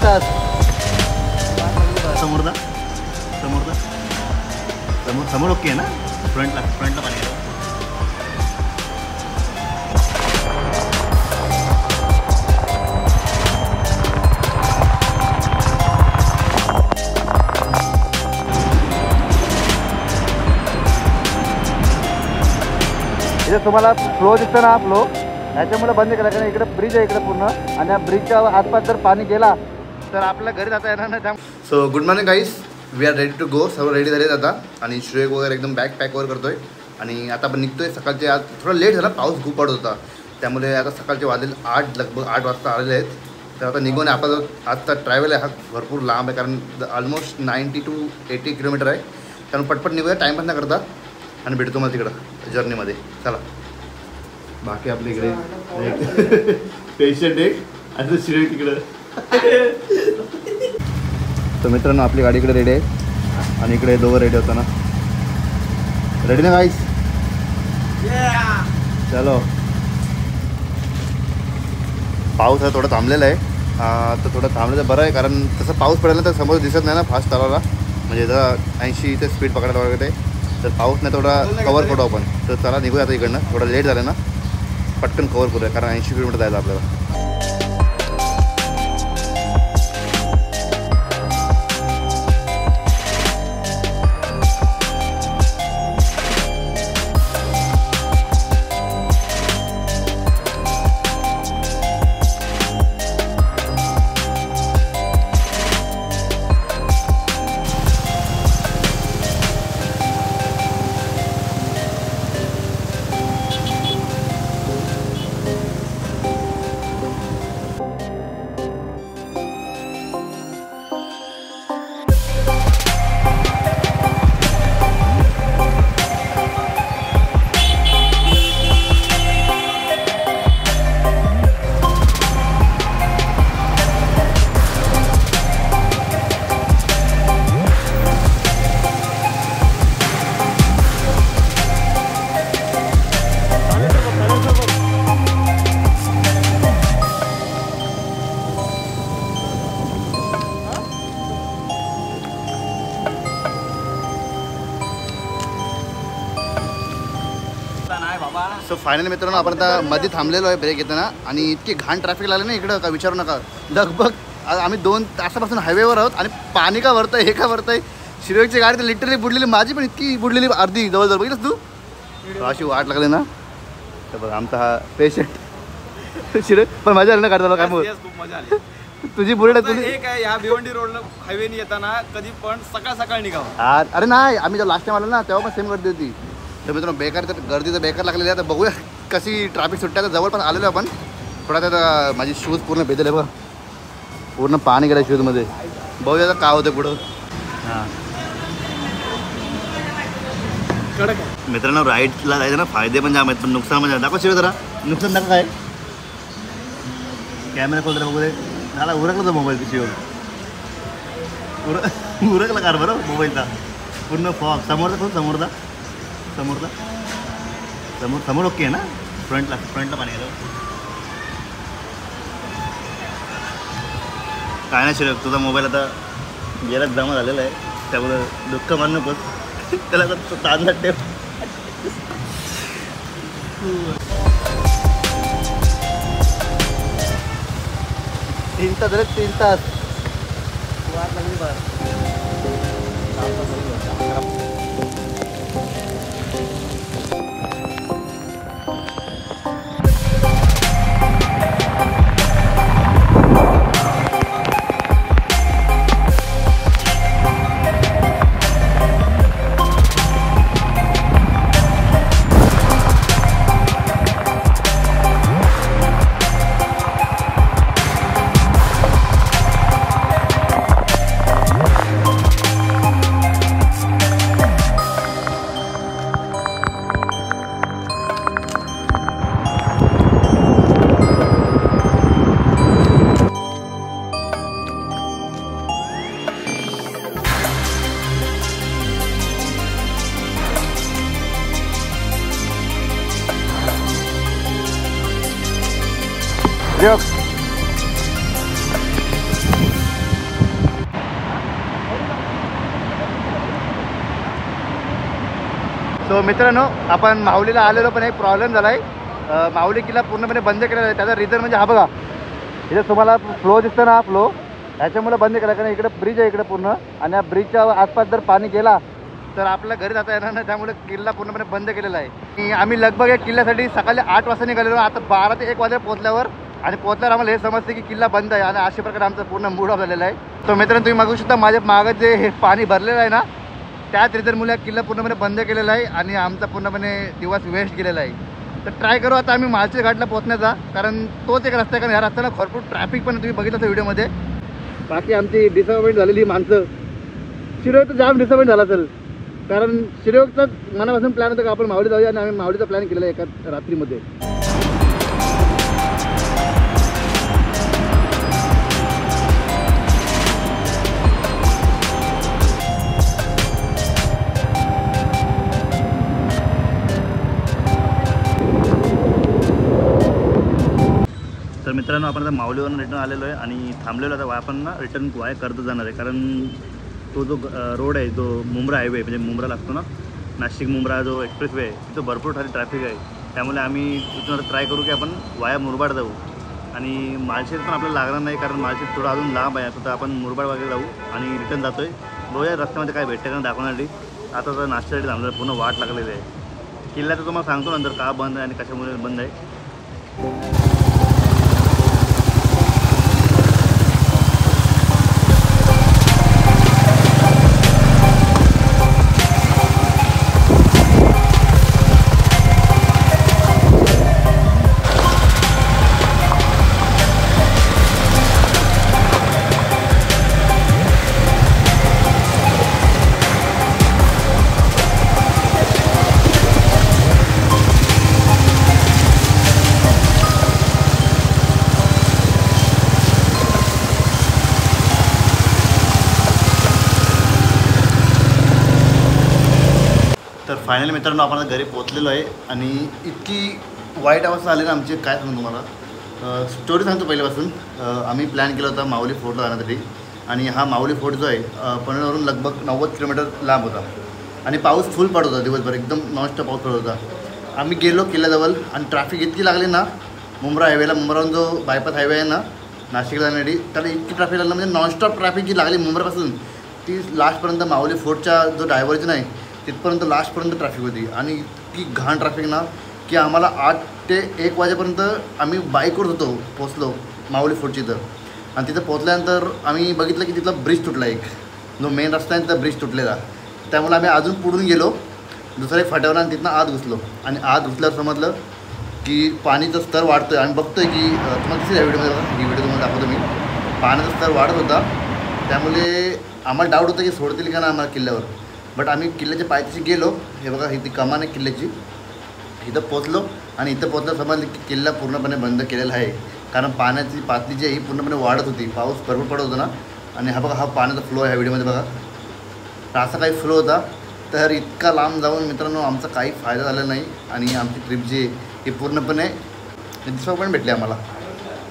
तास समोर समोर ओके आहे ना. फ्रंटला पाणी आहे. इथे तुम्हाला फ्लो दिसतं ना, फ्लो ह्याच्यामुळे बंद केला कारण इकडे ब्रिज आहे इकडे पूर्ण, आणि या ब्रिजच्या आसपास जर पाणी गेला तर आपल्या घरी जाता येणार नाही. So good morning guys, we are ready to go. सर्व रेडी झाले आता आणि श्रेक वगैरे एकदम बॅग पॅक वगैरे करतोय आणि आता आपण निघतोय. सकाळचे आज थोडा लेट झाला, पाऊस खूप पडत होता त्यामुळे आता सकाळचे वाजले 8 लगभग 8 वाजता आलेले आहेत. तर आता निघून आपण आजचा ट्रॅव्हल आहे हा भरपूर लांब आहे कारण ऑलमोस्ट 90 to 80 किलोमीटर आहे. कारण पटपट निघूया, टाईम पण नाही करता आणि भेटतो मला तिकडं जर्नीमध्ये. चला. बाकी आपल्या इकडे पेशंट एक आणि श्रेक तिकडं. तर मित्रांनो आपली गाडी इकडे रेडी आहे आणि इकडे दोघं रेडी होता ना. रेडी ना गाईस? चलो. पाऊस हा थोडा थांबलेला आहे. तर थोडं थांबलेलं बरं आहे कारण तसं पाऊस पडायला तर समोर दिसत नाही ना फास्ट चालवायला, म्हणजे जरा 80 ते स्पीड पकडायला वगैरे. तर पाऊस नाही थोडा कवर करू आपण. तर चला निघूया आता इकडनं. थोडं लेट झालं ना, पटकन कवर करूया कारण 80 किलोमीटर जायचं आपल्याला. सो फायनली मित्रांनो आपण आता मध्ये थांबलेलो आहे ब्रेक येताना आणि इतकी घाण ट्रॅफिक लागले ना इकडं का विचारू नका. लगभग आम्ही 2 तासापासून हायवेवर आहोत आणि पाणी का भरतंय हे का भरतंय. शिरोईची गाडी तर लिटरली बुडलेली, माझी पण इतकी बुडलेली अर्धी जवळजवळ. बघितलंस तू अशी वाट लागली ना. तर बघ आमचा हा पेशंट शिरोई पण मजा आली ना गाडी चालवा. काय खूप मजा आली. तुझी बुलेट तुझी हे काय ह्या भिवंडी रोडला हायवेने येताना कधी पण सकाळ निघावं. अरे नाही, आम्ही जेव्हा लास्ट टाइम आलो ना तेव्हा पण सेम गर्दी होती. तर मित्रांनो बेकार तर गर्दी तर बेकार लागलेली आहे. तर बघूया कशी ट्रॅफिक सुट्ट्या. तर जवळपास आलेलो आपण. थोडा तर माझी शूज पूर्ण भेदले बघ, पूर्ण पाणी गेलं शूजमध्ये. बघूया काय होतं पुढं. हां मित्रांनो राईडला जायचं ना फायदे पण जाम आहेत पण नुकसान म्हणजे दाखव शिव जरा. नुकसान दाखव काय. कॅमेरा खोल जरा बघू दे. मला उरकला तो मोबाईल शिव, उरकला कार बरं मोबाईलचा पूर्ण फॉग. समोरचा खूप समोरचा समोर ओके आहे ना. फ्रंटला पाणी गेलं. काय नाही शिरक, तुझा मोबाईल आता गेला जमा झालेला आहे त्यामुळं दुःख मानू नकोस. त्याला तर तांदळात ठेव. तीन तास वाट लागली बरं. सो मित्रांनो, आपण माहुलीला आलेलो, पण एक प्रॉब्लेम झाला आहे. माहुली किल्ला पूर्णपणे बंद केलेला आहे. त्याचा रिझन म्हणजे हा बघा, इथे तुम्हाला फ्लो दिसतं ना, हा फ्लो ह्याच्यामुळे बंद केला, कारण इकडे ब्रिज आहे इकडे पूर्ण, आणि या ब्रिजच्या आसपास जर पाणी गेला तर आपल्या घरी जाता येणार नाही. त्यामुळे किल्ला पूर्णपणे बंद केलेला आहे. आणि आम्ही लगभग या किल्ल्यासाठी सकाळी 8 वाजता निघालेलो. आता 12 ते 1 वाजता पोहोचल्यावर आम्हाला हे समजते की किल्ला बंद आहे, आणि अशा प्रकारे आमचा पूर्ण मूड ऑफ झालेला आहे. तर मित्रांनो, तुम्ही मागू शकता माझ्या मागं जे हे पाणी भरलेलं आहे ना, त्याच रिझनमुळे हा किल्ला पूर्णपणे बंद केलेला आहे आणि आमचा पूर्णपणे दिवस वेस्ट गेलेला आहे. तर ट्राय करू आता आम्ही मालशेज घाटला पोहोचण्याचा, कारण तोच एक रस्ता आहे. कारण ह्या रस्त्याला भरपूर ट्रॅफिक पण तुम्ही बघितलं तर व्हिडिओमध्ये. बाकी आमची डिसअपॉइंट झालेली माणसं. शिरोग तर जाम डिसअपॉइंट झाला असेल, कारण शिरोगचा मनापासून प्लॅन होता की आपण मावळी जाऊया, आणि आम्ही मावळीचा प्लॅन केलेला आहे एका रात्रीमध्ये. तर मित्रांनो, आपण आता माऊलीवरून रिटर्न आलेलो आहे आणि थांबलेलो आता आपण ना रिटर्न वाया कर्जत जाणार आहे. कारण तो जो रोड आहे, जो मुंब्रा हायवे म्हणजे मुंब्रा लागतो ना, नाशिक मुंब्रा जो एक्सप्रेस वे आहे, तिथं भरपूर सारी ट्रॅफिक आहे. त्यामुळे आम्ही इथून ट्राय करू की आपण वाया मुरबाड जाऊ, आणि माळशेज पण आपल्याला लागणार नाही, कारण माळशेज थोडं अजून लांब आहे. तर आपण मुरबाड वगैरे जाऊ आणि रिटर्न जातो आहे. बघूया रस्त्यामध्ये काय भेटते का दाखवण्यासाठी. आता तर नाश्त्यासाठी थांबलं, पूर्ण वाट लागलेली आहे. किल्ल्याचं तुम्हाला सांगतो नंतर का बंद आहे आणि कशामुळे बंद आहे. तर फायनली मित्रांनो, आपण आता घरी पोहोचलेलो आहे, आणि इतकी वाईट अवस्था आली ना आमची, काय सांगू तुम्हाला. स्टोरी सांगतो पहिल्यापासून. आम्ही प्लॅन केला होता माऊली फोर्टला जाण्यासाठी, आणि हा माऊली फोर्ट जो आहे पनवेलवरून लगभग 90 किलोमीटर लांब होता, आणि पाऊस फुल पडत होता दिवसभर, एकदम नॉनस्टॉप पाऊस पडत होता. आम्ही गेलो किल्ल्याजवळ, आणि ट्रॅफिक इतकी लागली ना मुंब्रा हायवेला, मुंब्रावरून जो बायपास हायवे आहे ना नाशिकला जाण्यासाठी, त्याला इतकी ट्रॅफिक लागली, म्हणजे नॉनस्टॉप ट्रॅफिक जी लागली मुंब्रापासून ती लास्टपर्यंत माऊली फोर्टच्या जो डायव्हर्जन आहे तिथपर्यंत लास्टपर्यंत ट्रॅफिक होती. आणि इतकी घाण ट्रॅफिक ना की आम्हाला 8 ते 1 वाजेपर्यंत आम्ही बाईकवर होतो, पोचलो माऊली फोर्टची इथं. आणि तिथं पोचल्यानंतर आम्ही बघितलं की तिथला ब्रिज तुटला, एक जो मेन रस्ता आहे तिथं ब्रिज तुटलेला. त्यामुळे आम्ही अजून पुढून गेलो, दुसरा एक फाट्यावर, आणि तिथनं आत घुसलो. आणि आत घुसल्यावर समजलं की पाणीचा स्तर वाढतो आहे. आम्ही बघतो आहे की तुम्हाला दिसेल या व्हिडिओमध्ये बघा, ही व्हिडिओ तुम्हाला दाखवतो मी. पाण्याचा स्तर वाढत होता, त्यामुळे आम्हाला डाऊट होतं की सोडतील का ना आम्हाला किल्ल्यावर. बट आम्ही किल्ल्याच्या पायथ्याशी गेलो. हे बघा, ही ती कमान आहे किल्ल्याची. इथं पोचलो, आणि इथं पोचलं समजलं की किल्ला पूर्णपणे बंद केलेला आहे, कारण पाण्याची पातळी जी आहे ही पूर्णपणे वाढत होती. पाऊस भरपूर पडत होता ना, आणि हा बघा, हा पाण्याचा फ्लो आहे ह्या व्हिडिओमध्ये बघा. तर असा काही फ्लो होता. तर इतका लांब जाऊन मित्रांनो आमचा काही फायदा झाला नाही, आणि आमची ट्रिप जी आहे ही पूर्णपणे डिसअपॉइंट भेटली आम्हाला.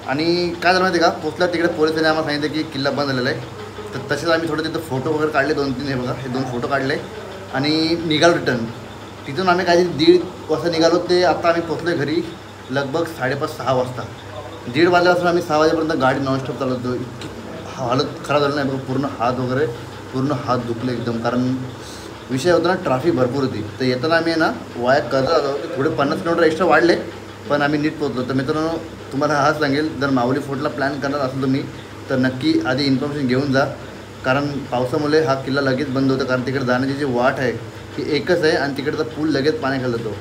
आणि काय झालं माहिती का, पोचल्या तिकडे पोलिसांनी आम्हाला सांगितलं की किल्ला बंद झालेला आहे. तर तसेच आम्ही थोडं तिथं फोटो वगैरे काढले, 2-3. हे बघा, हे 2 फोटो काढले, आणि निघालो रिटर्न. तिथून आम्ही काहीतरी 1:30 वाजता निघालो. ते आता आम्ही पोचलो घरी लगभग 5:30-6 वाजता. 1:30 वाजल्यापासून आम्ही 6 वाजेपर्यंत गाडी नॉनस्टॉप चालवतो. इतकी हालत खराब झाली नाही बघा, पूर्ण हात वगैरे पूर्ण हात दुखले एकदम, कारण विषय होता ना ट्रॅफिक भरपूर होती. तर येताना आम्ही ना वाया कर्जत आलो. थोडे 50 किलोमीटर एक्स्ट्रा वाढले, पण आम्ही नीट पोहोचलो. तर मित्रांनो, तुम्हाला हाच सांगेल, जर माऊली फोर्टला प्लॅन करणार असेल तुम्ही, तर नक्की आधी इन्फॉर्मेशन घेऊन जा, कारण पावसामुळे हा किल्ला लगेच बंद होतो. कारण तिकडे जाण्याची जी वाट आहे ही एकच आहे, आणि तिकडचा पूल लगेच पाण्याखाली जातो.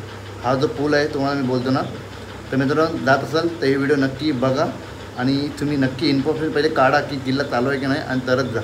हा जो पूल आहे तुम्हाला मी बोलतो ना, तर मित्रांनो जात असाल तर ही व्हिडिओ नक्की बघा, आणि तुम्ही नक्की इन्फॉर्मेशन पहिले काढा की किल्ला चालू आहे की नाही, आणि तरच जा.